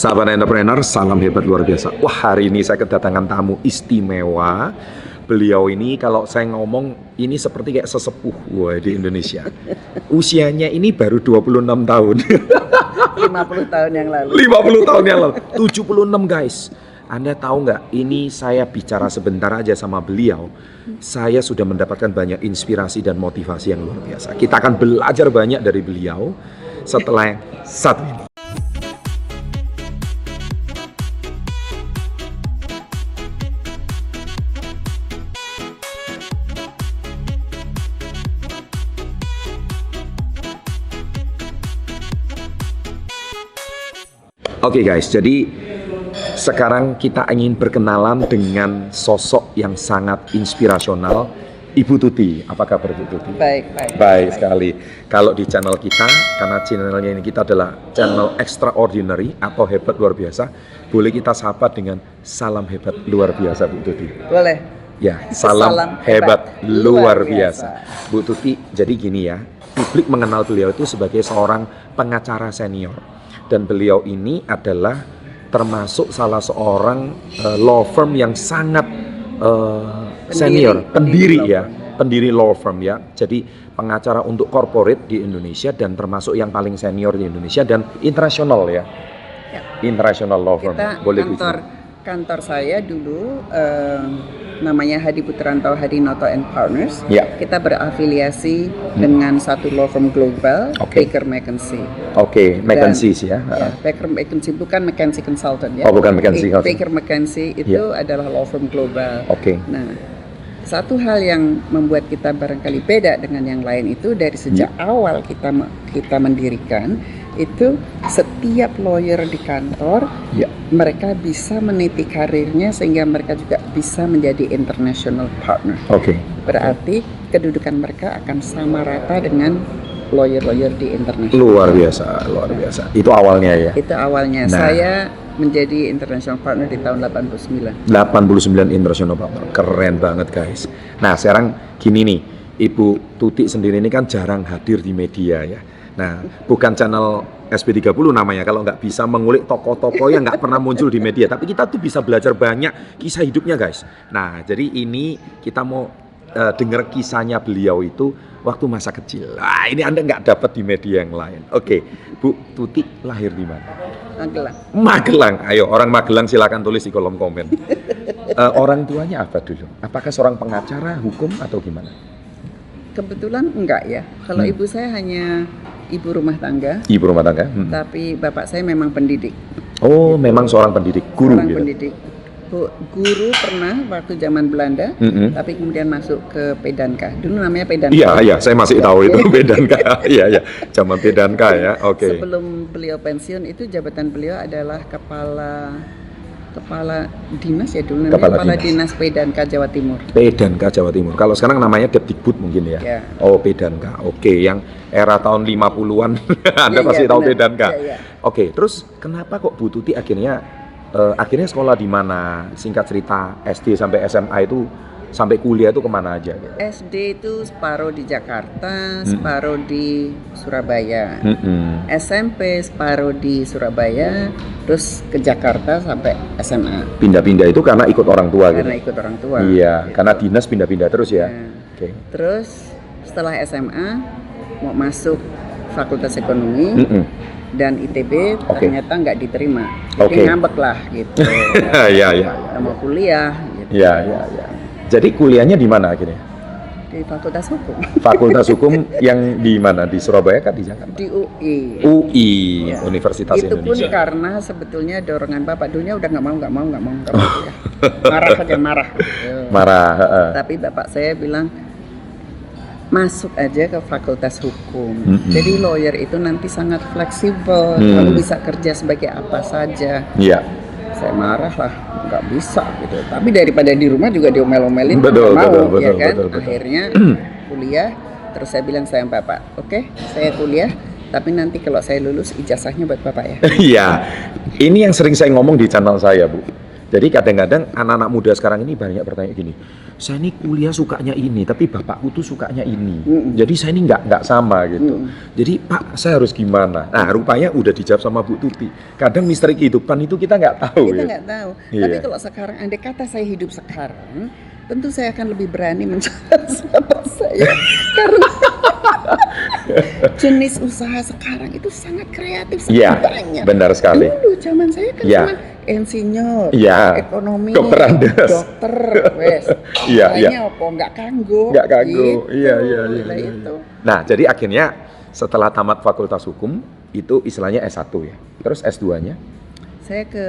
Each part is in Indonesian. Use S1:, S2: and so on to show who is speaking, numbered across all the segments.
S1: Sahabat entrepreneur, salam hebat luar biasa. Wah, hari ini saya kedatangan tamu istimewa. Beliau ini kalau saya ngomong ini seperti kayak sesepuh di Indonesia. Usianya ini baru 26 tahun.
S2: 50 tahun yang lalu.
S1: 50 tahun yang lalu. 76 guys. Anda tahu nggak? Ini saya bicara sebentar aja sama beliau. Saya sudah mendapatkan banyak inspirasi dan motivasi yang luar biasa. Kita akan belajar banyak dari beliau setelah yang satu ini. Oke guys, jadi sekarang kita ingin berkenalan dengan sosok yang sangat inspirasional, Ibu Tuti. Apa kabar Bu Tuti?
S2: Baik.
S1: Baik sekali. Kalau di channel kita, karena channelnya ini kita adalah channel extraordinary atau hebat luar biasa, boleh kita sapa dengan salam hebat luar biasa Bu Tuti.
S2: Boleh.
S1: Ya, salam hebat luar biasa. Bu Tuti, jadi gini ya, publik mengenal beliau itu sebagai seorang pengacara senior. Dan beliau ini adalah termasuk salah seorang law firm yang sangat senior, pendiri law firm ya. Jadi pengacara untuk corporate di Indonesia dan termasuk yang paling senior di Indonesia dan internasional ya. International law firm. Boleh
S2: kantor saya dulu namanya Hadi Putranto Hadinoto and Partners.
S1: Ya.
S2: Kita berafiliasi dengan satu law firm global, Baker McKenzie.
S1: McKenzie ya.
S2: Baker McKenzie bukan McKenzie Consultant ya.
S1: Oh, bukan McKenzie.
S2: Baker McKenzie itu adalah law firm global. Nah, satu hal yang membuat kita barangkali beda dengan yang lain itu dari sejak awal kita mendirikan itu setiap lawyer di kantor mereka bisa meniti karirnya sehingga mereka juga bisa menjadi international partner. Berarti kedudukan mereka akan sama rata dengan lawyer-lawyer di internasional.
S1: Luar biasa. Itu awalnya ya.
S2: Itu awalnya. Saya menjadi international partner di tahun 89.
S1: 89 international partner. Keren banget guys. Nah, sekarang gini nih, Ibu Tuti sendiri ini kan jarang hadir di media ya. Nah, bukan channel SP30 namanya kalau nggak bisa mengulik tokoh-tokoh yang nggak pernah muncul di media. Tapi kita tuh bisa belajar banyak kisah hidupnya guys. Nah, jadi ini kita mau dengar kisahnya beliau itu waktu masa kecil. Nah, ini Anda nggak dapat di media yang lain. Bu Tuti lahir di mana? Magelang. Ayo, orang Magelang silakan tulis di kolom komen. Orang tuanya apa dulu? Apakah seorang pengacara, hukum atau gimana?
S2: Kebetulan enggak ya. Kalau ibu saya hanya ibu rumah tangga. Tapi bapak saya memang pendidik.
S1: Oh, gitu. Memang seorang pendidik, guru gitu.
S2: Pendidik. Guru pernah waktu zaman Belanda, tapi kemudian masuk ke Pedanka. Dulu namanya Pedanka.
S1: Iya, saya masih tahu itu Pedanka. Iya, zaman Pedanka ya.
S2: Sebelum beliau pensiun itu jabatan beliau adalah kepala dinas ya dulu namanya kepala dinas Pedanka Jawa Timur. Pedanka
S1: Jawa Timur. Kalau sekarang namanya Depdikbud mungkin ya. Oh, Pedanka. Yang era tahun 50-an Anda pasti tahu Pedanka. Terus kenapa kok Bu Tuti akhirnya sekolah di mana? Singkat cerita SD sampai SMA itu sampai kuliah itu kemana aja?
S2: SD itu separuh di Jakarta, separuh di Surabaya. SMP separuh di Surabaya, terus ke Jakarta sampai SMA.
S1: Pindah-pindah itu karena ikut orang tua
S2: Karena ikut orang tua.
S1: Iya, gitu. Karena dinas pindah-pindah terus ya.
S2: Terus setelah SMA mau masuk Fakultas Ekonomi. Dan ITB ternyata nggak diterima, jadi ngambek lah gitu. Mau kuliah. Gitu.
S1: Jadi kuliahnya di mana akhirnya?
S2: Di Fakultas Hukum.
S1: Fakultas Hukum yang di mana? Di Surabaya kan di Jakarta?
S2: Di UI.
S1: Universitas
S2: Itu
S1: Indonesia.
S2: Itu pun karena sebetulnya dorongan bapak. Dulunya udah nggak mau. Marah. Tapi bapak saya bilang, masuk aja ke Fakultas Hukum. Jadi lawyer itu nanti sangat fleksibel, kamu bisa kerja sebagai apa saja. Saya marah lah, nggak bisa gitu. Tapi daripada di rumah juga diomel-omelin, betul. Akhirnya kuliah, terus saya bilang sama bapak, saya kuliah, tapi nanti kalau saya lulus ijazahnya buat bapak ya.
S1: Iya, ini yang sering saya ngomong di channel saya Bu. Jadi kadang-kadang anak-anak muda sekarang ini banyak bertanya gini, saya ini kuliah sukanya ini, tapi bapakku tuh sukanya ini. Jadi saya ini nggak sama gitu. Jadi Pak, saya harus gimana? Nah, rupanya udah dijawab sama Bu Tuti. Kadang misteri kehidupan itu kita nggak tahu.
S2: Kita
S1: ya.
S2: nggak tahu.
S1: Iya.
S2: Tapi kalau sekarang, andai kata saya hidup sekarang, tentu saya akan lebih berani mencari siapa saya. Karena jenis usaha sekarang itu sangat kreatif, sangat
S1: Iya,
S2: banyak.
S1: benar sekali.
S2: Dulu zaman saya kan
S1: Iya.
S2: cuma insinyur,
S1: Iya.
S2: ekonomi,
S1: Dokter Andes.
S2: dokter, wes.
S1: Iya, iya.
S2: Lainnya apa? Nggak kanggo.
S1: Nggak kanggo.
S2: Gitu.
S1: Iya.
S2: Nah, itu.
S1: Nah, jadi akhirnya setelah tamat Fakultas Hukum, itu istilahnya S1 ya. Terus S2-nya?
S2: Saya ke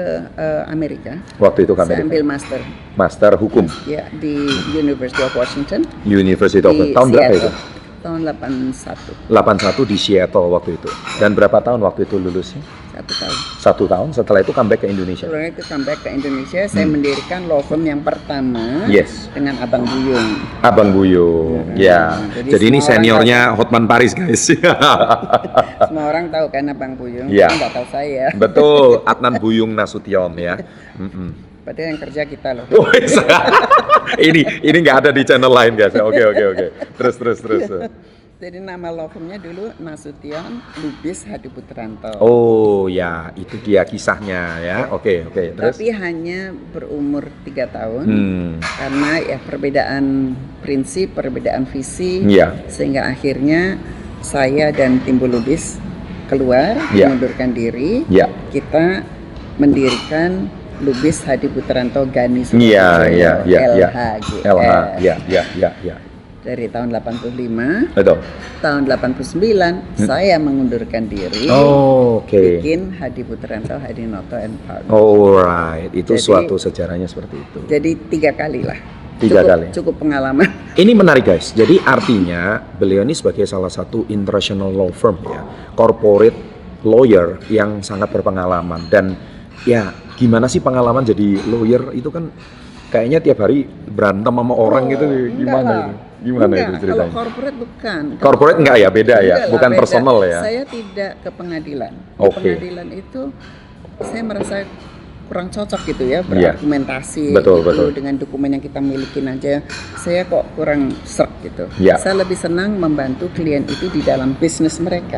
S2: Amerika.
S1: Waktu itu
S2: Saya
S1: kami
S2: ambil master
S1: Master Hukum,
S2: ya di University of Washington.
S1: University of
S2: Di
S1: tahun berapa itu?
S2: Seattle. Tahun 81.
S1: 81 di Seattle waktu itu. Dan berapa tahun waktu itu lulusnya?
S2: 1 tahun.
S1: 1 tahun. Setelah itu comeback ke Indonesia.
S2: Setelah itu comeback ke Indonesia, saya mendirikan law firm yang pertama
S1: Yes.
S2: dengan Abang Buyung.
S1: Abang Buyung. Ya. Jadi ini
S2: semua orang
S1: seniornya Hotman Paris, guys.
S2: Semua orang tahu kan Abang Buyung,
S1: Iya.
S2: tapi nggak tahu saya.
S1: Betul, Adnan Buyung Nasution ya.
S2: Padahal yang kerja kita loh.
S1: Oh, ini nggak ada di channel lain, guys. Oke. Terus.
S2: Jadi nama law firmnya dulu Nasution Lubis Hadi Putranto.
S1: Oh ya, itu dia kisahnya ya. Oke. Terus.
S2: Tapi hanya berumur 3 tahun. Karena ya perbedaan prinsip, perbedaan visi,
S1: Iya.
S2: sehingga akhirnya saya dan Timbul Lubis keluar,
S1: Iya.
S2: mengundurkan diri.
S1: Ya.
S2: Kita mendirikan Lubis Hadi Putranto Gani
S1: Iya.
S2: LHGN.
S1: Ya.
S2: Dari tahun 85,
S1: Betul.
S2: tahun 89 saya mengundurkan diri.
S1: Oke.
S2: Bikin Hadi Putranto, Hadi Noto and Partners.
S1: Alright, itu
S2: Jadi-
S1: suatu sejarahnya seperti itu.
S2: Jadi 3 kali lah.
S1: 3 kali.
S2: Cukup pengalaman.
S1: Ini menarik, guys. Jadi artinya beliau ini sebagai salah satu international law firm ya, corporate lawyer yang sangat berpengalaman. Dan ya gimana sih pengalaman jadi lawyer itu kan kayaknya tiap hari berantem sama orang gitu, gimana itu? Gimana itu
S2: Kalau
S1: ceritanya?
S2: corporate bukan.
S1: Corporate enggak ya, beda ya,
S2: Enggak lah,
S1: bukan
S2: beda.
S1: personal ya.
S2: Saya tidak ke pengadilan. Di
S1: Oke.
S2: pengadilan itu saya merasa kurang cocok gitu ya,
S1: Iya.
S2: berargumentasi
S1: Betul,
S2: gitu
S1: betul.
S2: dengan dokumen yang kita milikin aja. Saya kok kurang serk gitu.
S1: Iya.
S2: Saya lebih senang membantu klien itu di dalam bisnis mereka.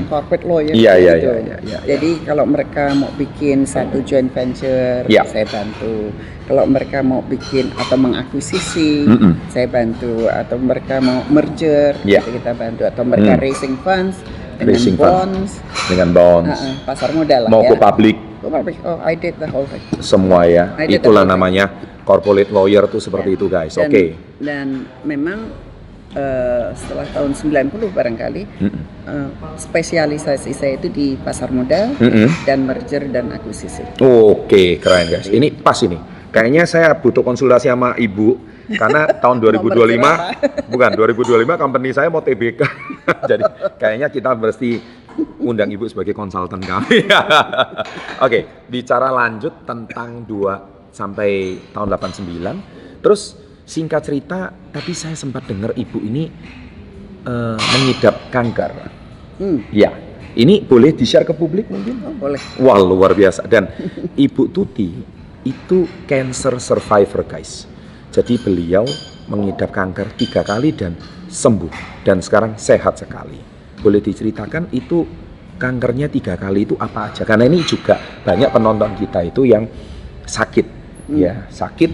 S2: Corporate lawyer
S1: Iya,
S2: gitu.
S1: iya.
S2: Jadi kalau mereka mau bikin satu joint venture,
S1: Iya.
S2: saya bantu. Kalau mereka mau bikin atau mengakuisisi, saya bantu. Atau mereka mau merger,
S1: Iya.
S2: itu kita bantu. Atau mereka raising funds dengan
S1: Raising
S2: bonds,
S1: Dengan bonds,
S2: pasar modal lah
S1: mau
S2: ya.
S1: ke publik,
S2: Oh, I did the whole thing.
S1: semua ya.
S2: I did
S1: Itulah
S2: the whole thing.
S1: namanya corporate lawyer tuh seperti itu, guys.
S2: Dan-
S1: Oke.
S2: Dan memang setelah tahun 90 barangkali spesialisasi saya itu di pasar modal dan merger dan akuisisi.
S1: Oke, keren, guys. Ini pas ini. Kayaknya saya butuh konsultasi sama Ibu karena tahun 2025 bukan 2025 company saya mau TBK. Jadi kayaknya kita mesti undang Ibu sebagai konsultan kami. Oke, bicara lanjut tentang 2 sampai tahun 89. Terus singkat cerita, tadi saya sempat dengar Ibu ini mengidap kanker. Ya, ini boleh di-share ke publik mungkin?
S2: Oh, boleh.
S1: Wah, luar biasa. Dan Ibu Tuti itu cancer survivor, guys. Jadi beliau mengidap kanker 3 kali dan sembuh. Dan sekarang sehat sekali. Boleh diceritakan itu kankernya 3 kali itu apa aja? Karena ini juga banyak penonton kita itu yang sakit. Ya, sakit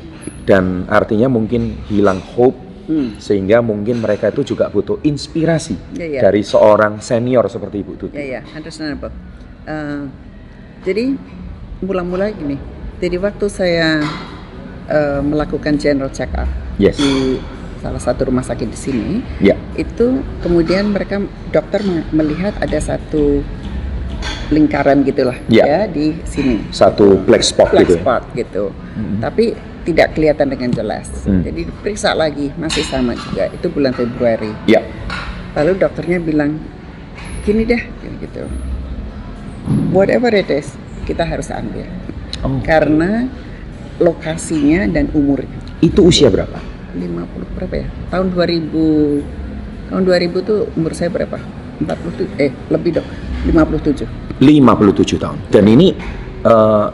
S1: dan artinya mungkin hilang hope. Sehingga mungkin mereka itu juga butuh inspirasi dari seorang senior seperti Ibu Tuti.
S2: Ya, understandable. Jadi mula-mula gini. Jadi waktu saya melakukan general check up di salah satu rumah sakit di sini, itu kemudian mereka dokter melihat ada satu lingkaran gitulah ya di sini.
S1: Satu black spot
S2: black
S1: gitu.
S2: Spot gitu. Tapi tidak kelihatan dengan jelas. Jadi diperiksa lagi masih sama juga. Itu bulan Februari. Lalu dokternya bilang, gini deh, gitu. Whatever it is, kita harus ambil. Karena lokasinya dan umurnya.
S1: Itu usia berapa?
S2: 50 berapa ya? Tahun 2000. Tahun 2000 tuh umur saya berapa? 47 lebih dong. 57.
S1: 57 tahun. Dan ini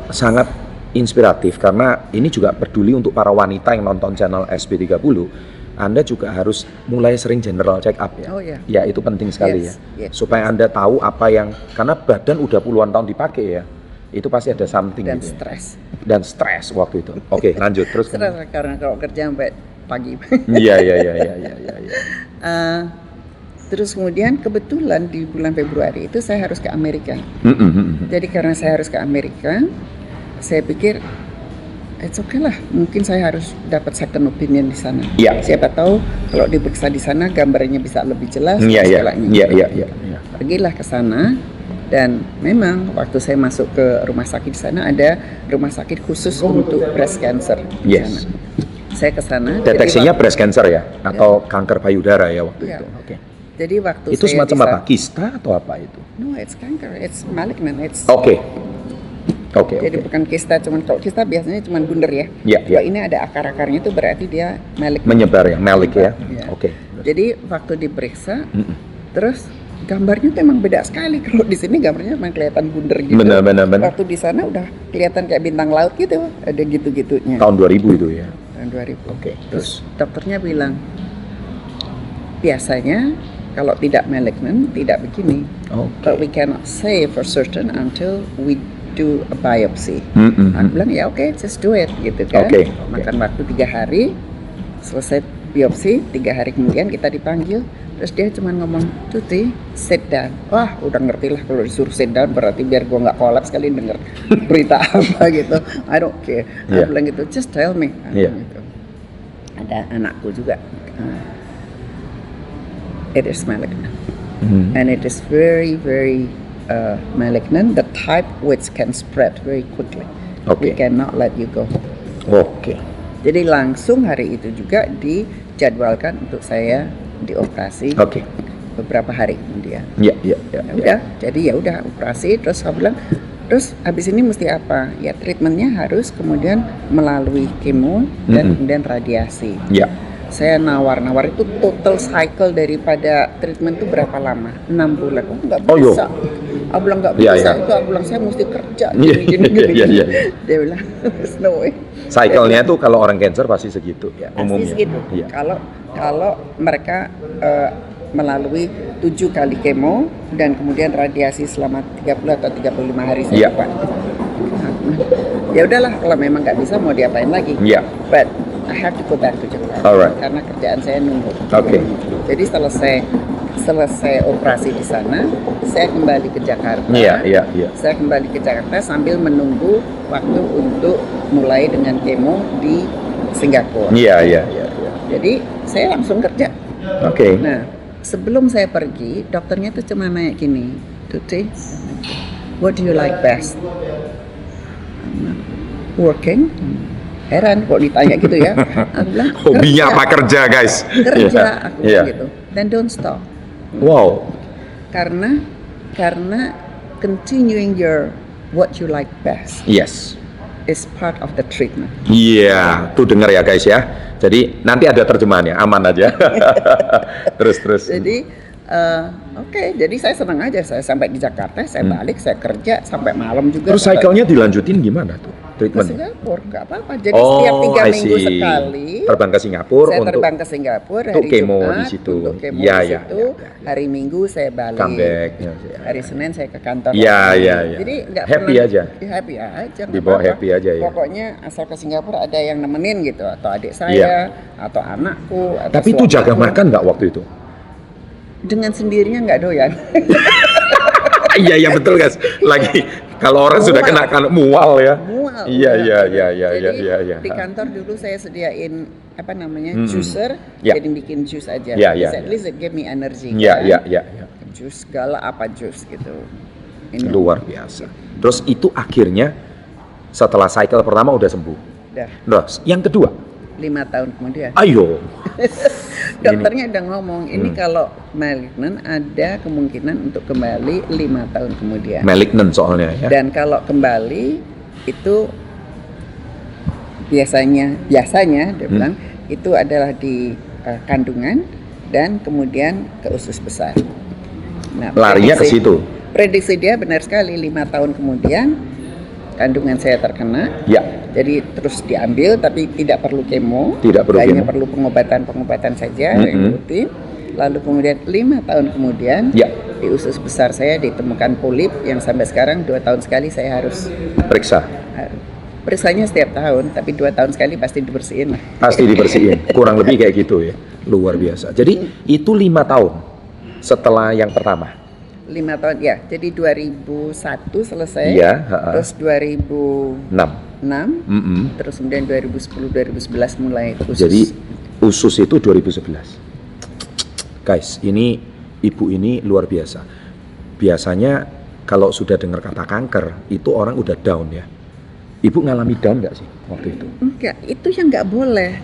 S1: sangat inspiratif karena ini juga peduli untuk para wanita yang nonton channel SB30. Anda juga harus mulai sering general check up ya.
S2: Oh, yeah.
S1: Ya, itu penting sekali
S2: Yes,
S1: ya.
S2: yes.
S1: Supaya Anda tahu apa yang, karena badan udah puluhan tahun dipakai ya. Itu pasti ada something
S2: Dan
S1: gitu ya.
S2: stres.
S1: Dan stres waktu itu. Oke, lanjut terus.
S2: Stres karena kalau kerja sampai pagi.
S1: Iya.
S2: Terus kemudian kebetulan di bulan Februari itu saya harus ke Amerika. Jadi karena saya harus ke Amerika, saya pikir it's okay lah, mungkin saya harus dapat second opinion di sana.
S1: Iya.
S2: Siapa tahu kalau diperiksa di sana gambarnya bisa lebih jelas.
S1: Iya.
S2: Pergilah ke sana dan memang waktu saya masuk ke rumah sakit di sana ada rumah sakit khusus untuk breast cancer di
S1: Yes.
S2: sana. Saya ke sana.
S1: Deteksinya breast cancer ya atau kanker payudara ya waktu
S2: Iya.
S1: itu. Oke.
S2: Jadi waktu
S1: Itu
S2: saya
S1: semacam
S2: di
S1: apa?
S2: sana-
S1: Kista atau apa itu?
S2: No, it's cancer, it's malignant, it's
S1: Oke.
S2: jadi bukan kista, cuman kalau kista biasanya cuman bundar ya.
S1: Iya.
S2: Kalau ini ada akar-akarnya itu berarti dia malignant.
S1: Menyebar ya, malik ya.
S2: Iya.
S1: Oke.
S2: Jadi waktu diperiksa, terus gambarnya tuh emang beda sekali. Kalau di sini gambarnya emang kelihatan bundar gitu.
S1: Benar.
S2: Waktu di sana udah kelihatan kayak bintang laut gitu, ada gitu-gitunya.
S1: Tahun 2000 itu ya.
S2: Tahun 2000.
S1: Oke.
S2: Terus dokternya bilang, biasanya kalau tidak malignant tidak begini. But we cannot say for certain until we do a biopsy. Aku bilang ya oke, just do it gitu kan.
S1: Oke.
S2: Makan waktu 3 hari, selesai biopsi 3 hari kemudian kita dipanggil. Terus dia cuma ngomong, Tuti, sit down. Wah, udah ngerti lah kalau disuruh sit down berarti biar gua nggak kolaps kali denger berita apa gitu. I don't care.
S1: Yeah.
S2: Aku bilang gitu, just tell me.
S1: Yeah.
S2: Gitu. Ada anakku juga. It is malignant. And it is very, very malignant. The type which can spread very quickly. We
S1: Okay.
S2: cannot let you go.
S1: Oke.
S2: Jadi langsung hari itu juga dijadwalkan untuk saya dioperasi.
S1: Oke.
S2: Beberapa hari kemudian.
S1: Ya.
S2: Ya udah, jadi ya udah operasi. Terus aku bilang, terus habis ini mesti apa? Ya treatmentnya harus kemudian melalui kemo dan kemudian radiasi.
S1: Ya.
S2: Saya nawar itu total cycle daripada treatment itu berapa lama? 6 bulan. Oh nggak
S1: Oh, yo.
S2: bisa. Aku bilang nggak
S1: Iya,
S2: bisa.
S1: iya.
S2: Itu aku bilang saya mesti kerja.
S1: Iya,
S2: Gini.
S1: iya.
S2: Dia bilang there's no way.
S1: Cycle-nya tuh kalau orang cancer pasti segitu ya
S2: Pasti
S1: umumnya.
S2: segitu.
S1: Iya.
S2: Kalau mereka melalui 7 kali kemo dan kemudian radiasi selama 30 atau 35 hari
S1: Iya.
S2: saya lupa. Ya udahlah, kalau memang nggak bisa mau diapain lagi.
S1: Iya.
S2: But I have to go back to Jakarta.
S1: Alright.
S2: Karena kerjaan saya nunggu.
S1: Oke.
S2: Jadi selesai operasi di sana, saya kembali ke Jakarta.
S1: Iya.
S2: Saya kembali ke Jakarta sambil menunggu waktu untuk mulai dengan kemo di Singapura.
S1: Iya.
S2: Jadi saya langsung kerja.
S1: Oke.
S2: Nah, sebelum saya pergi, dokternya tuh cuma nanya gini, Tuti, what do you like best? Working. Heran kok ditanya gitu ya. Aku bilang,
S1: Hobinya apa kerja, guys?
S2: Kerja, aku
S1: Iya.
S2: bilang gitu. Then don't stop.
S1: Wow.
S2: Karena continuing your what you like best
S1: Yes.
S2: is part of the treatment.
S1: Iya, tuh dengar ya guys ya. Jadi nanti ada terjemahannya, aman aja. terus.
S2: Jadi oke, jadi saya senang aja. Saya sampai di Jakarta, saya balik, saya kerja sampai malam juga.
S1: Terus cycle-nya dilanjutin gimana tuh
S2: ke
S1: treatmentnya?
S2: Singapura, nggak apa-apa. Jadi setiap 3
S1: I
S2: minggu
S1: see.
S2: sekali
S1: Terbang ke Singapura
S2: saya
S1: untuk
S2: terbang ke Singapura
S1: untuk
S2: hari
S1: kemo
S2: Jumat,
S1: di situ.
S2: untuk kemo
S1: Iya,
S2: di
S1: iya,
S2: situ. Hari Minggu saya balik.
S1: comeback.
S2: Hari Senin saya ke kantor.
S1: Iya,
S2: lagi.
S1: iya.
S2: Jadi nggak
S1: Happy
S2: pernah,
S1: aja.
S2: Ya, happy aja. nggak
S1: Dibawa
S2: apa-apa.
S1: happy aja ya.
S2: Pokoknya asal ke Singapura ada yang nemenin gitu, atau adik saya,
S1: Iya.
S2: atau anakku, atau
S1: Tapi itu
S2: suamiku.
S1: jaga makan nggak waktu itu?
S2: Dengan sendirinya nggak doyan.
S1: Iya betul guys. Lagi kalau orang sudah
S2: Mual.
S1: kena kan mual ya.
S2: Mual.
S1: Iya.
S2: Jadi di kantor dulu saya sediain apa namanya juicer,
S1: Ya.
S2: jadi bikin jus aja.
S1: Ya, ya,
S2: At least it give me energy.
S1: Iya.
S2: Jus segala apa jus gitu. Ini
S1: Luar biasa. Terus itu akhirnya setelah cycle pertama udah sembuh.
S2: udah
S1: Terus yang kedua,
S2: 5 tahun kemudian.
S1: ayo.
S2: Dokternya udah ngomong ini kalau malignant ada kemungkinan untuk kembali 5 tahun kemudian.
S1: Malignant soalnya ya.
S2: Dan kalau kembali itu biasanya dia bilang itu adalah di kandungan dan kemudian ke usus besar. Nah,
S1: Larinya ke situ.
S2: Prediksi dia benar sekali 5 tahun kemudian kandungan saya terkena.
S1: Ya.
S2: Jadi terus diambil tapi tidak perlu kemo.
S1: Tidak perlu
S2: hanya
S1: kemo.
S2: perlu pengobatan saja yang rutin. Lalu kemudian 5 tahun kemudian di usus besar saya ditemukan polip yang sampai sekarang 2 tahun sekali saya harus
S1: Periksa.
S2: periksanya setiap tahun, tapi 2 tahun sekali pasti dibersihin lah.
S1: Pasti dibersihin. Kurang lebih kayak gitu ya. Luar biasa. Jadi itu 5 tahun setelah yang pertama.
S2: 5 tahun ya. Jadi 2001 selesai.
S1: Iya.
S2: Terus 2006.
S1: 6.
S2: Terus kemudian 2010 2011 mulai usus.
S1: Jadi usus itu 2011. Guys, ini ibu ini luar biasa. Biasanya kalau sudah dengar kata kanker, itu orang udah down ya. Ibu ngalami down nggak sih waktu itu?
S2: Enggak, itu yang nggak boleh.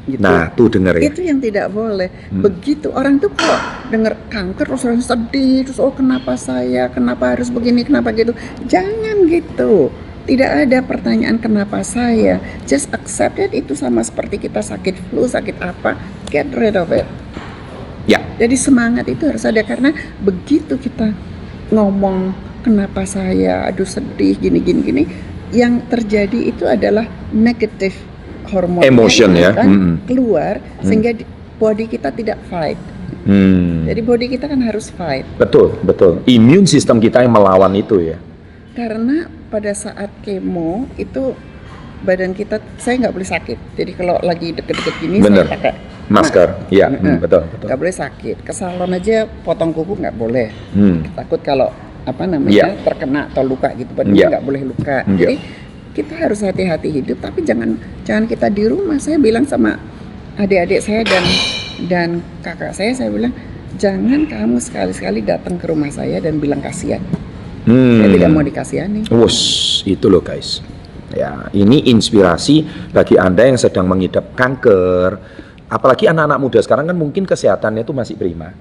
S2: Gitu.
S1: Nah, tuh denger ya.
S2: Itu yang tidak boleh. Begitu orang tuh kok dengar kanker terus orang sedih, terus kenapa saya, kenapa harus begini, kenapa gitu. Jangan gitu. Tidak ada pertanyaan kenapa saya. Just accept it, itu sama seperti kita sakit flu, sakit apa, get rid of it.
S1: Ya.
S2: Jadi semangat itu harus ada, karena begitu kita ngomong kenapa saya, aduh sedih, gini, yang terjadi itu adalah negative hormon
S1: Emotion ya.
S2: keluar sehingga body kita tidak fight. Jadi body kita kan harus fight.
S1: Betul. Imun sistem kita yang melawan itu ya.
S2: Karena pada saat kemo itu badan kita, saya nggak boleh sakit. Jadi kalau lagi deket-deket gini
S1: Bener.
S2: saya pakai
S1: Masker. Iya, betul.
S2: Nggak boleh sakit. Ke salon aja potong kuku nggak boleh. Takut kalau terkena atau luka gitu, badannya nggak boleh luka. Jadi kita harus hati-hati hidup, tapi jangan kita di rumah. Saya bilang sama adik-adik saya dan kakak saya bilang jangan kamu sekali-sekali datang ke rumah saya dan bilang kasihan. Saya tidak mau dikasihani.
S1: Wush, itu loh guys. Ya, ini inspirasi bagi Anda yang sedang mengidap kanker. Apalagi anak-anak muda sekarang kan mungkin kesehatannya itu masih prima,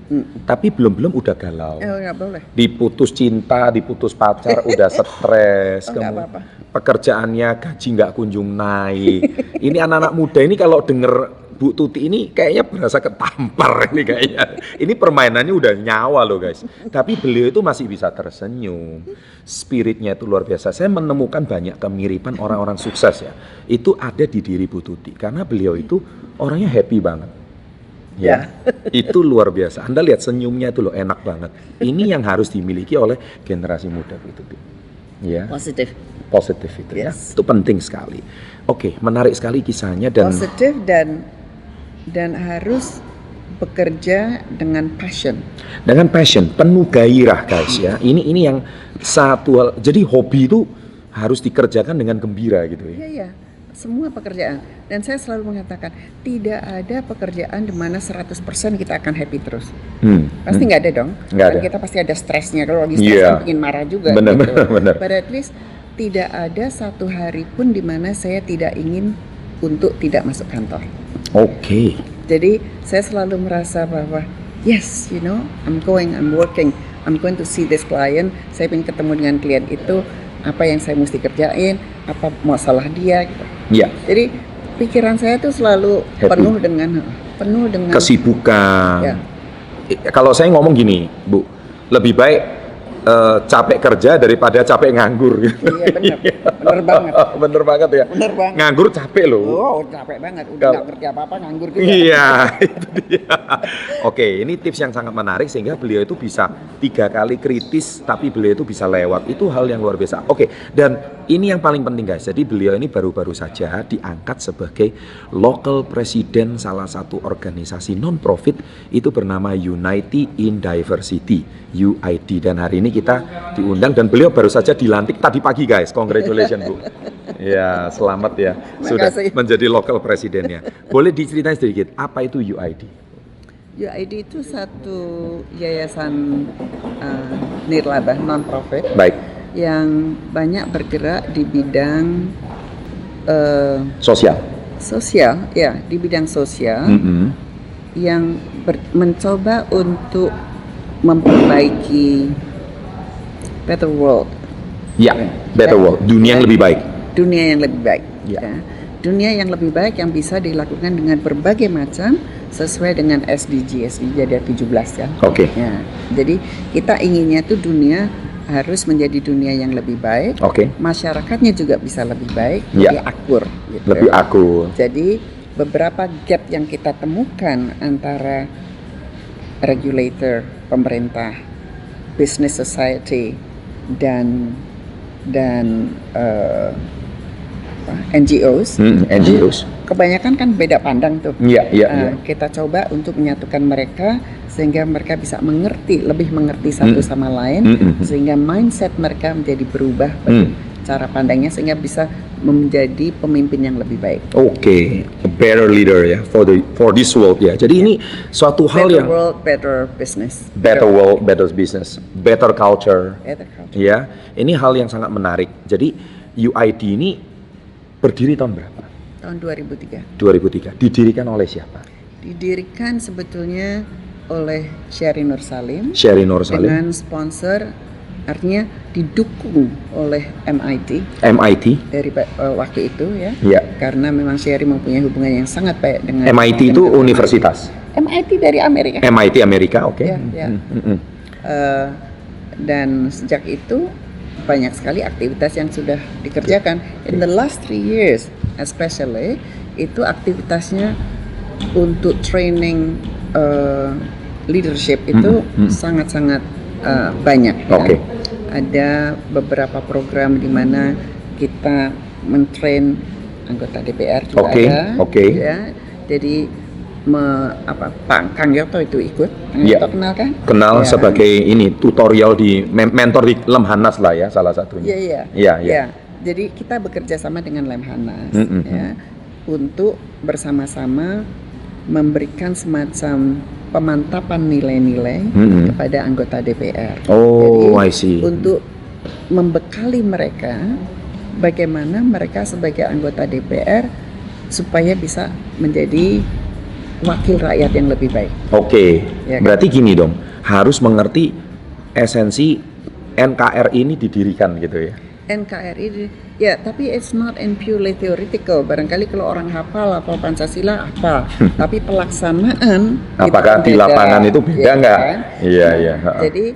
S1: tapi belum udah galau.
S2: Nggak boleh.
S1: Diputus cinta, diputus pacar, udah stres. Pekerjaannya gaji nggak kunjung naik. Ini anak-anak muda ini kalau denger Bu Tuti ini kayaknya berasa ketampar ini kayaknya. Ini permainannya udah nyawa loh guys. Tapi beliau itu masih bisa tersenyum. Spiritnya itu luar biasa. Saya menemukan banyak kemiripan orang-orang sukses ya. Itu ada di diri Bu Tuti. Karena beliau itu orangnya happy banget. Ya, itu luar biasa. Anda lihat senyumnya itu loh, enak banget. Ini yang harus dimiliki oleh generasi muda Bu Tuti. Ya. Positif itu ya. Itu penting sekali. Oke, menarik sekali kisahnya dan
S2: positif dan harus bekerja dengan passion.
S1: Dengan passion, penuh gairah guys ya. Ini yang satu hal. Jadi hobi itu harus dikerjakan dengan gembira gitu ya.
S2: Iya. Semua pekerjaan. Dan saya selalu mengatakan tidak ada pekerjaan di mana 100% kita akan happy terus. Pasti nggak ada dong.
S1: Nggak ada.
S2: Kita pasti ada stresnya. Kalau lagi stres kan bikin marah juga.
S1: Benar.
S2: But at least tidak ada satu hari pun di mana saya tidak ingin untuk tidak masuk kantor.
S1: Oke.
S2: Jadi saya selalu merasa bahwa yes, I'm working, I'm going to see this client. Saya ingin ketemu dengan klien itu, apa yang saya mesti kerjain, apa masalah dia gitu.
S1: Iya.
S2: Jadi pikiran saya tuh selalu penuh dengan
S1: kesibukan.
S2: Ya.
S1: Kalau saya ngomong gini, Bu, lebih baik capek kerja daripada capek nganggur gitu.
S2: Iya bener banget.
S1: Bener banget ya.
S2: Bener banget.
S1: Nganggur capek loh.
S2: Oh capek banget. Udah nggak kerja apa-apa nganggur juga.
S1: Iya, itu dia. Oke, ini tips yang sangat menarik sehingga beliau itu bisa 3 kali kritis tapi beliau itu bisa lewat. Itu hal yang luar biasa. Oke, dan ini yang paling penting guys. Jadi beliau ini baru-baru saja diangkat sebagai local president salah satu organisasi non-profit itu bernama Unity in Diversity, UID. Dan hari ini kita diundang dan beliau baru saja dilantik tadi pagi guys. Congratulations Bu. Ya, selamat ya. Sudah menjadi local presidennya. Boleh diceritain sedikit apa itu UID?
S2: UID itu satu yayasan nirlaba non-profit.
S1: Baik.
S2: Yang banyak bergerak di bidang
S1: sosial
S2: ya, di bidang sosial yang mencoba untuk memperbaiki better world.
S1: Ya, better world, dunia yang lebih baik.
S2: Dunia yang lebih baik.
S1: Ya.
S2: Ya. Dunia yang lebih baik yang bisa dilakukan dengan berbagai macam sesuai dengan SDG ada 17 ya.
S1: Oke.
S2: Ya. Jadi kita inginnya tuh dunia harus menjadi dunia yang lebih baik.
S1: Oke.
S2: Masyarakatnya juga bisa lebih baik,
S1: Ya.
S2: lebih akur. Gitu.
S1: Lebih akur.
S2: Jadi beberapa gap yang kita temukan antara regulator, pemerintah, business society, dan NGOs.
S1: NGOs.
S2: Kebanyakan kan beda pandang tuh.
S1: Iya.
S2: Kita coba untuk menyatukan mereka sehingga mereka bisa lebih mengerti satu sama lain, sehingga mindset mereka menjadi berubah, cara pandangnya, sehingga bisa menjadi pemimpin yang lebih baik.
S1: Oke, a better leader ya for this world ya. Jadi ini suatu hal
S2: Better
S1: yang
S2: world, better business.
S1: better world, better business, better culture.
S2: Better culture.
S1: Ya, ini hal yang sangat menarik. Jadi UID ini berdiri tahun berapa?
S2: Tahun 2003.
S1: 2003. Didirikan oleh siapa?
S2: Didirikan sebetulnya oleh Syahri Nur Salim.
S1: Syahri Nur Salim.
S2: Dengan sponsor, artinya didukung oleh MIT dari waktu itu ya.
S1: Ya.
S2: Karena memang Syahri mempunyai hubungan yang sangat baik dengan
S1: MIT itu universitas.
S2: MIT dari Amerika.
S1: MIT Amerika, oke.
S2: Ya. Dan sejak itu banyak sekali aktivitas yang sudah dikerjakan. In the last 3 years especially, itu aktivitasnya untuk training leadership itu sangat-sangat banyak.
S1: Oke.
S2: Ya. Ada beberapa program di mana kita mentrain anggota DPR juga ada.
S1: Oke.
S2: Ya. Jadi Pak Kang Yoto itu ikut.
S1: Ya.
S2: Yoto kenal kan?
S1: Kenal
S2: Ya.
S1: sebagai ini tutorial di mentor di Lemhanas lah ya, salah satunya.
S2: Iya. Jadi kita bekerja sama dengan Lemhanas ya, untuk bersama-sama memberikan semacam pemantapan nilai-nilai kepada anggota DPR.
S1: Oh,
S2: Jadi,
S1: I see.
S2: untuk membekali mereka bagaimana mereka sebagai anggota DPR supaya bisa menjadi wakil rakyat yang lebih baik.
S1: Oke.
S2: Ya, kan?
S1: Berarti gini dong, harus mengerti esensi NKRI ini didirikan gitu ya.
S2: NKRI ya, tapi it's not in purely theoretical. Barangkali kalau orang hafal Pancasila apa, tapi pelaksanaan
S1: apakah
S2: itu
S1: di
S2: beda,
S1: lapangan itu beda nggak?
S2: Kan?
S1: Iya.
S2: Jadi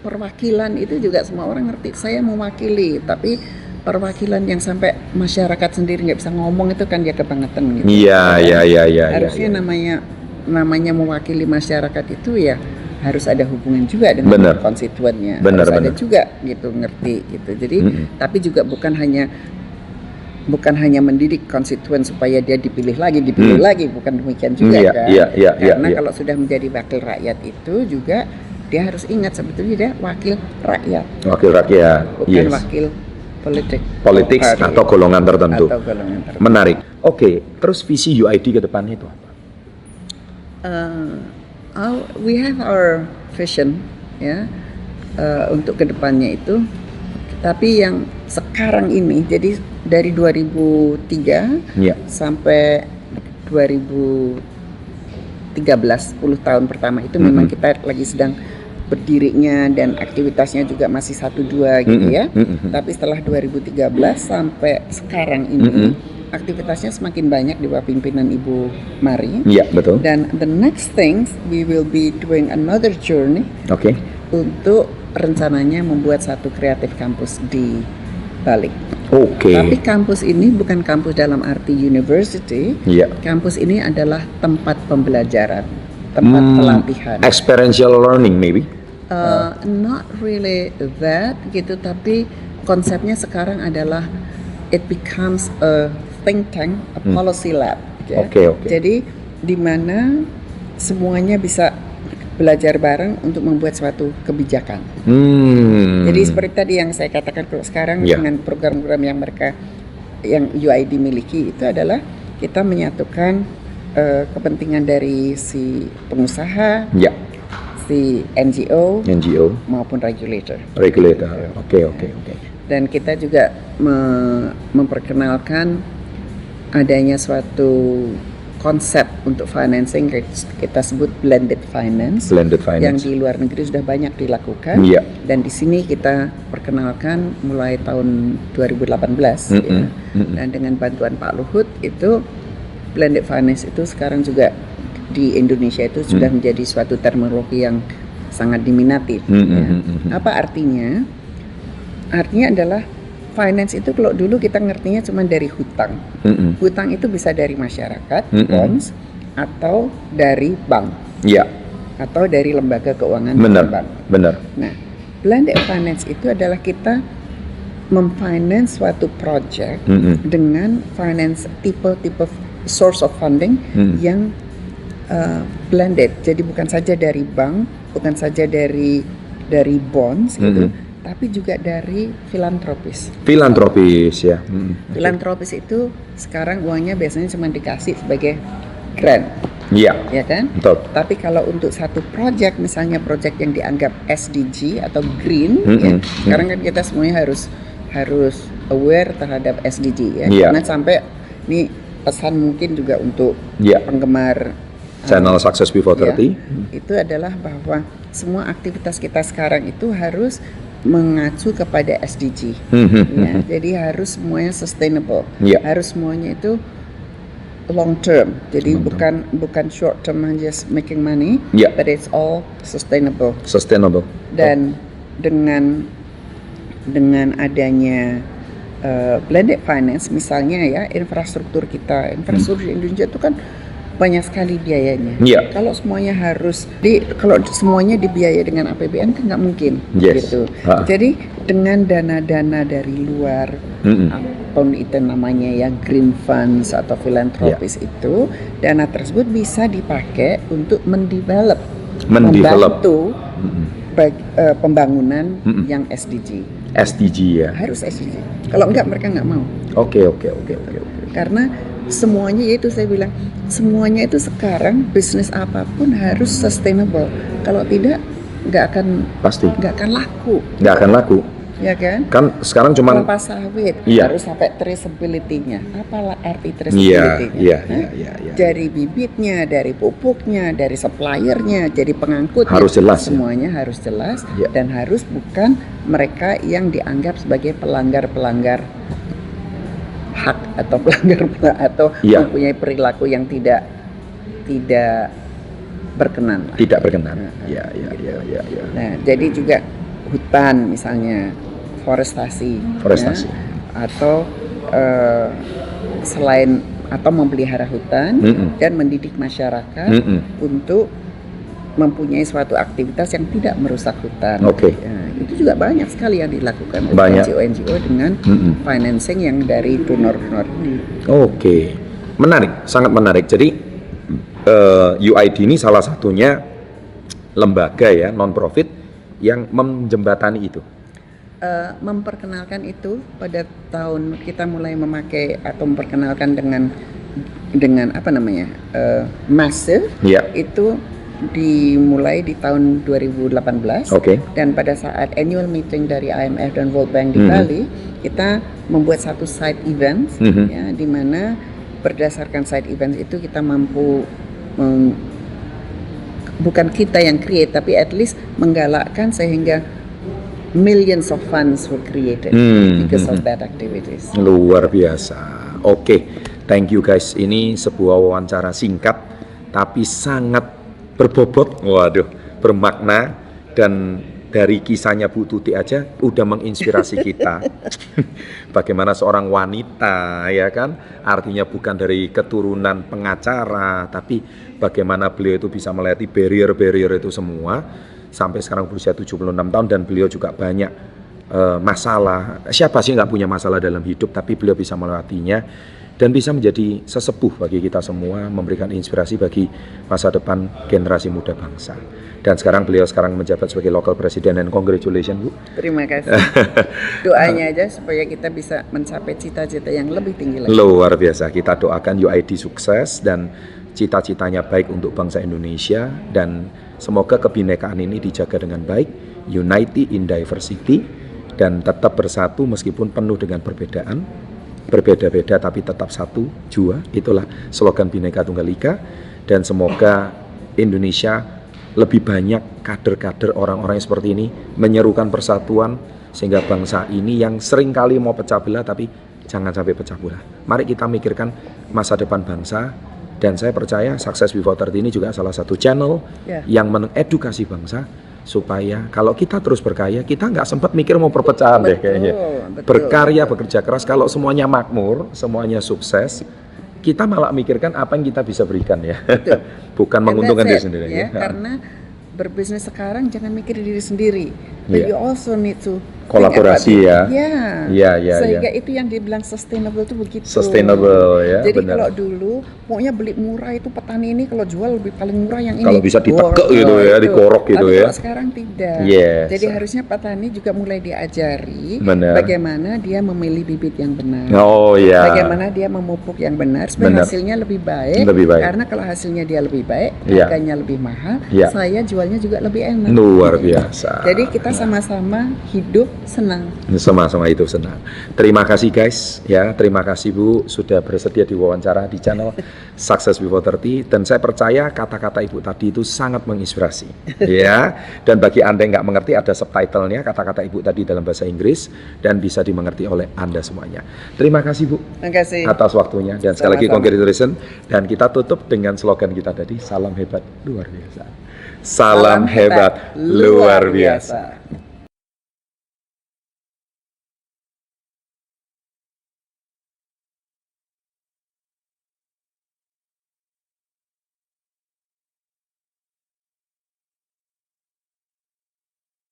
S2: perwakilan itu juga semua orang ngerti. Saya mewakili, tapi perwakilan yang sampai masyarakat sendiri nggak bisa ngomong itu kan dia kebangetan gitu.
S1: Iya.
S2: Harusnya namanya mewakili masyarakat itu ya harus ada hubungan juga dengan konstituennya. Harus ada juga gitu, ngerti gitu. Jadi tapi juga bukan hanya mendidik konstituen supaya dia dipilih lagi, bukan demikian juga kan. Karena kalau sudah menjadi wakil rakyat itu juga dia harus ingat sebetulnya dia wakil rakyat.
S1: Wakil rakyat.
S2: Bukan wakil
S1: politik atau golongan tertentu. Menarik. Oke, terus visi UID ke depannya itu apa?
S2: We have our vision ya, untuk kedepannya itu, tapi yang sekarang ini, jadi dari 2003 sampai 2013, 10 tahun pertama itu memang kita lagi sedang berdirinya dan aktivitasnya juga masih 1-2 gitu ya. Tapi setelah 2013 sampai sekarang ini aktivitasnya semakin banyak di bawah pimpinan Ibu Mari.
S1: Iya, betul.
S2: Dan the next things we will be doing another journey.
S1: Oke.
S2: Untuk rencananya membuat satu kreatif kampus di Bali.
S1: Oke.
S2: Tapi kampus ini bukan kampus dalam arti university.
S1: Iya.
S2: Kampus ini adalah tempat pembelajaran, tempat pelatihan.
S1: Experiential learning maybe.
S2: Not really that gitu, tapi konsepnya sekarang adalah it becomes a think tank, a policy lab. Ya.
S1: Oke.
S2: Jadi di mana semuanya bisa belajar bareng untuk membuat suatu kebijakan. Jadi seperti tadi yang saya katakan, kalau sekarang dengan program-program yang UID miliki itu adalah kita menyatukan kepentingan dari si pengusaha, si NGO maupun regulator.
S1: Oke.
S2: Dan kita juga memperkenalkan adanya suatu konsep untuk financing, kita sebut blended finance. Yang di luar negeri sudah banyak dilakukan. Dan di sini kita perkenalkan mulai tahun 2018 ya. Dan dengan bantuan Pak Luhut itu blended finance itu sekarang juga di Indonesia itu sudah menjadi suatu terminologi yang sangat diminati. Ya. Apa artinya? Artinya adalah finance itu kalau dulu kita ngertinya cuma dari hutang. Hutang itu bisa dari masyarakat, bonds, atau dari bank.
S1: Iya.
S2: Atau dari lembaga keuangan bank.
S1: Benar.
S2: Nah, blended finance itu adalah kita memfinance suatu project dengan finance tipe source of funding yang blended. Jadi bukan saja dari bank, bukan saja dari bonds gitu, tapi juga dari filantropis.
S1: Filantropis ya.
S2: Filantropis itu sekarang uangnya biasanya cuma dikasih sebagai grant.
S1: Iya.
S2: Ya kan?
S1: Betul.
S2: Tapi kalau untuk satu project, misalnya project yang dianggap SDG atau green, sekarang kan kita semuanya harus aware terhadap SDG ya. Karena sampai ini pesan mungkin juga untuk penggemar
S1: channel Success Before 30.
S2: Itu adalah bahwa semua aktivitas kita sekarang itu harus mengacu kepada SDG. Ya, jadi harus semuanya sustainable. Harus semuanya itu long term. Jadi bukan short term just making money, but it's all sustainable. Dan dengan adanya blended finance misalnya ya, infrastruktur Indonesia itu kan banyak sekali biayanya. Kalau semuanya kalau semuanya dibiayai dengan APBN kan nggak mungkin gitu. Jadi dengan dana-dana dari luar, apapun itu namanya ya, green funds atau filantropis itu, dana tersebut bisa dipakai untuk membantu pembangunan yang SDG.
S1: SDG ya.
S2: Harus SDG. Kalau enggak mereka nggak mau.
S1: Oke.
S2: Karena semuanya itu saya bilang, semuanya itu sekarang bisnis apapun harus sustainable. Kalau tidak nggak akan laku.
S1: Nggak akan laku.
S2: Ya kan?
S1: Kan sekarang cuma
S2: kelapa sawit harus sampai traceability-nya. Apalah arti traceability-nya? Dari bibitnya, dari pupuknya, dari suppliernya, dari pengangkutnya,
S1: harus jelas.
S2: Semuanya harus jelas dan harus bukan mereka yang dianggap sebagai pelanggar hak atau pelanggar atau mempunyai perilaku yang tidak berkenan.
S1: Tidak berkenan. Ya.
S2: Nah, jadi juga hutan misalnya, forestasi. Ya, atau selain atau memelihara hutan dan mendidik masyarakat untuk mempunyai suatu aktivitas yang tidak merusak hutan. Ya, itu juga banyak sekali yang dilakukan oleh NGO dengan financing yang dari donor-donor ini.
S1: Menarik, sangat menarik. Jadi UID ini salah satunya lembaga ya, non-profit yang menjembatani itu.
S2: Memperkenalkan itu pada tahun kita mulai memakai atau memperkenalkan dengan apa namanya massive itu dimulai di tahun 2018 dan pada saat annual meeting dari IMF dan World Bank di Bali kita membuat satu side event ya, di mana berdasarkan side event itu kita mampu bukan kita yang create tapi at least menggalakkan sehingga millions of funds were created because of that activities.
S1: Luar biasa. Thank you guys. Ini sebuah wawancara singkat tapi sangat berbobot, bermakna, dan dari kisahnya Bu Tuti aja udah menginspirasi kita. Bagaimana seorang wanita ya kan, artinya bukan dari keturunan pengacara, tapi bagaimana beliau itu bisa melewati barrier-barrier itu semua sampai sekarang berusia 76 tahun dan beliau juga banyak masalah. Siapa sih nggak punya masalah dalam hidup, tapi beliau bisa melewatinya dan bisa menjadi sesepuh bagi kita semua, memberikan inspirasi bagi masa depan generasi muda bangsa. Dan sekarang beliau menjabat sebagai local president, and congratulations Bu.
S2: Terima kasih. Doanya aja supaya kita bisa mencapai cita-cita yang lebih tinggi lagi.
S1: Luar biasa, kita doakan UID sukses dan cita-citanya baik untuk bangsa Indonesia, dan semoga kebinekaan ini dijaga dengan baik, unity in diversity, dan tetap bersatu meskipun penuh dengan perbedaan. Berbeda-beda tapi tetap satu jua, itulah slogan Bhinneka Tunggal Ika. Dan semoga Indonesia lebih banyak kader-kader orang-orang yang seperti ini menyerukan persatuan sehingga bangsa ini yang sering kali mau pecah belah tapi jangan sampai pecah belah. Mari kita mikirkan masa depan bangsa Dan saya percaya Success Before 30 ini juga salah satu channel yang mengedukasi bangsa supaya kalau kita terus berkarya, kita nggak sempat mikir mau perpecahan deh kayaknya. Berkarya, bekerja keras, kalau semuanya makmur, semuanya sukses, kita malah mikirkan apa yang kita bisa berikan ya. Bukan menguntungkan diri sendiri ya.
S2: Karena berbisnis sekarang jangan mikir diri sendiri. But you also need to
S1: kolaborasi ya.
S2: Sehingga itu yang dibilang sustainable itu begitu.
S1: Sustainable ya.
S2: Jadi
S1: benar.
S2: kalau dulu pokoknya beli murah itu petani ini kalau jual lebih paling murah yang ini.
S1: Kalau bisa ditekek gitu ya, dikorok gitu ya.
S2: Kalau sekarang tidak.
S1: Yes.
S2: Jadi harusnya petani juga mulai diajari
S1: bagaimana
S2: dia memilih bibit yang benar.
S1: Oh iya.
S2: Bagaimana dia memupuk yang benar supaya hasilnya lebih baik. Karena kalau hasilnya dia lebih baik, harganya lebih mahal, saya jualnya juga lebih enak.
S1: Luar biasa.
S2: Jadi kita sama-sama hidup senang.
S1: Sama-sama itu senang. Terima kasih guys ya, terima kasih Bu sudah bersedia diwawancara di channel Success Before 30 dan saya percaya kata-kata Ibu tadi itu sangat menginspirasi ya. Dan bagi Anda yang nggak mengerti ada subtitlenya kata-kata Ibu tadi dalam bahasa Inggris dan bisa dimengerti oleh Anda semuanya. Terima kasih Bu.
S2: Terima kasih
S1: atas waktunya dan sekali lagi congratulations dan kita tutup dengan slogan kita tadi salam hebat luar biasa. Salam hebat luar biasa.